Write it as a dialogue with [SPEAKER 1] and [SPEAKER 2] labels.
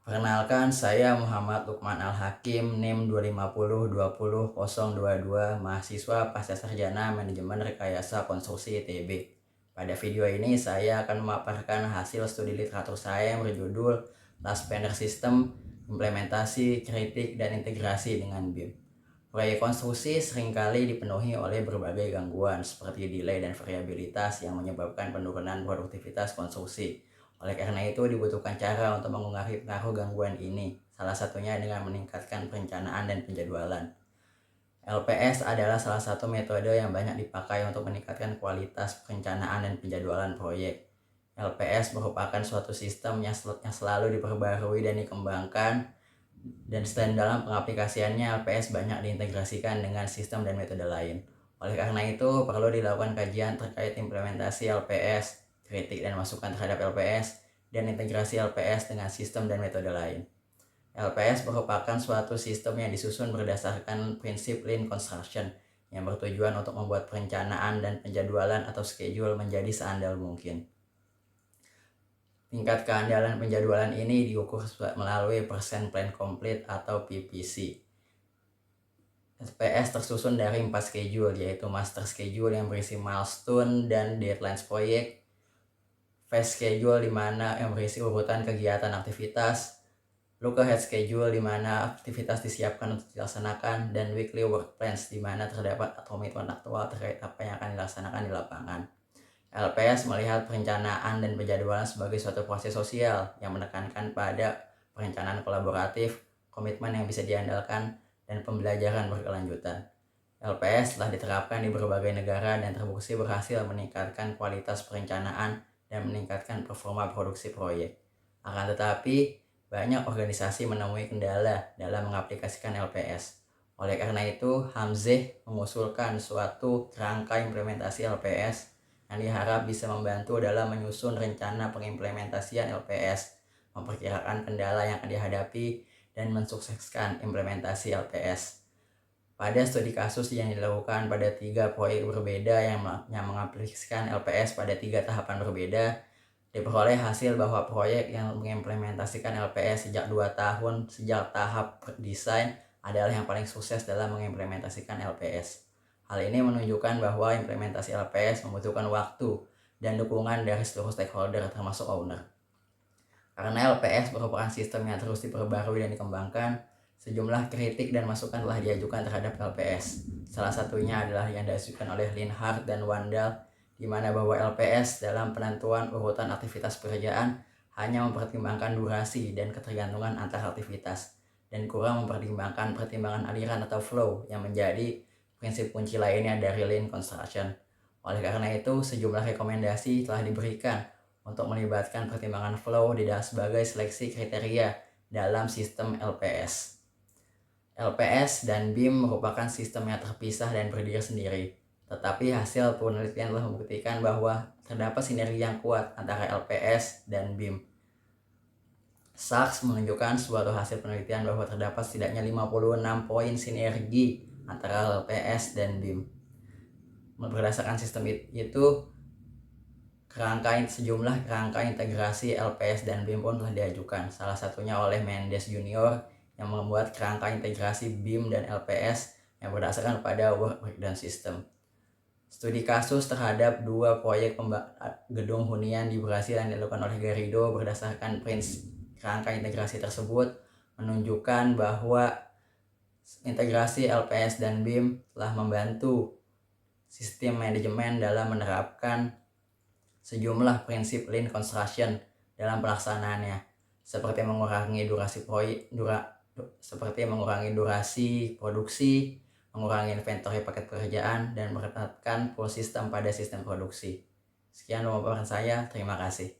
[SPEAKER 1] Perkenalkan, saya Muhammad Lukman Al-Hakim, NIM 250200022, mahasiswa Pascasarjana Manajemen Rekayasa Konstruksi ITB. Pada video ini saya akan memaparkan hasil studi literatur saya yang berjudul Laspender System, Implementasi, Kritik, dan Integrasi dengan BIM. Proyek konstruksi seringkali dipenuhi oleh berbagai gangguan seperti delay dan variabilitas yang menyebabkan penurunan produktivitas konstruksi. Oleh karena itu dibutuhkan cara untuk mengurangi pengaruh gangguan ini, salah satunya dengan meningkatkan perencanaan dan penjadwalan. LPS adalah salah satu metode yang banyak dipakai untuk meningkatkan kualitas perencanaan dan penjadwalan proyek. LPS merupakan suatu sistem yang selalu diperbarui dan dikembangkan, dan selain dalam pengaplikasiannya, LPS banyak diintegrasikan dengan sistem dan metode lain. Oleh karena itu, perlu dilakukan kajian terkait implementasi LPS, kritik dan masukan terhadap LPS, dan integrasi LPS dengan sistem dan metode lain. LPS merupakan suatu sistem yang disusun berdasarkan prinsip Lean Construction yang bertujuan untuk membuat perencanaan dan penjadwalan atau schedule menjadi seandal mungkin. Tingkat keandalan penjadwalan ini diukur melalui persen plan complete atau PPC. LPS tersusun dari 4 schedule, yaitu master schedule yang berisi milestone dan deadlines proyek, phase schedule di mana yang berisi urutan kegiatan aktivitas, look ahead schedule di mana aktivitas disiapkan untuk dilaksanakan, dan weekly work plans di mana terdapat komitmen aktual terkait apa yang akan dilaksanakan di lapangan. LPS melihat perencanaan dan penjadwalan sebagai suatu proses sosial yang menekankan pada perencanaan kolaboratif, komitmen yang bisa diandalkan, dan pembelajaran berkelanjutan. LPS telah diterapkan di berbagai negara dan terbukti berhasil meningkatkan kualitas perencanaan dan meningkatkan performa produksi proyek. Akan tetapi, banyak organisasi menemui kendala dalam mengaplikasikan LPS. Oleh karena itu, Hamzeh mengusulkan suatu kerangka implementasi LPS yang diharap bisa membantu dalam menyusun rencana pengimplementasian LPS, memperkirakan kendala yang akan dihadapi, dan mensukseskan implementasi LPS. Pada studi kasus yang dilakukan pada 3 proyek berbeda yang mengaplikasikan LPS pada 3 tahapan berbeda, diperoleh hasil bahwa proyek yang mengimplementasikan LPS sejak 2 tahun sejak tahap desain adalah yang paling sukses dalam mengimplementasikan LPS. Hal ini menunjukkan bahwa implementasi LPS membutuhkan waktu dan dukungan dari seluruh stakeholder termasuk owner. Karena LPS merupakan sistem yang terus diperbarui dan dikembangkan, sejumlah kritik dan masukan telah diajukan terhadap LPS. Salah satunya adalah yang diajukan oleh Linhart dan Wandal, di mana bahwa LPS dalam penentuan urutan aktivitas pekerjaan hanya mempertimbangkan durasi dan ketergantungan antar aktivitas, dan kurang mempertimbangkan pertimbangan aliran atau flow yang menjadi prinsip kunci lainnya dari Lean Construction. Oleh karena itu, sejumlah rekomendasi telah diberikan untuk melibatkan pertimbangan flow di dalam sebagai seleksi kriteria dalam sistem LPS. LPS dan BIM merupakan sistem yang terpisah dan berdiri sendiri, tetapi hasil penelitian telah membuktikan bahwa terdapat sinergi yang kuat antara LPS dan BIM. Sachs menunjukkan suatu hasil penelitian bahwa terdapat setidaknya 56 poin sinergi antara LPS dan BIM. Berdasarkan sistem itu, sejumlah kerangka integrasi LPS dan BIM pun telah diajukan, salah satunya oleh Mendes Junior yang membuat kerangka integrasi BIM dan LPS yang berdasarkan pada work breakdown system. Studi kasus terhadap 2 proyek gedung hunian di Brasil yang dilakukan oleh Garrido berdasarkan prinsip kerangka integrasi tersebut menunjukkan bahwa integrasi LPS dan BIM telah membantu sistem manajemen dalam menerapkan sejumlah prinsip Lean Construction dalam pelaksanaannya, seperti mengurangi durasi produksi, mengurangi inventory paket pekerjaan, dan menerapkan full system pada sistem produksi. Sekian pemaparan saya, terima kasih.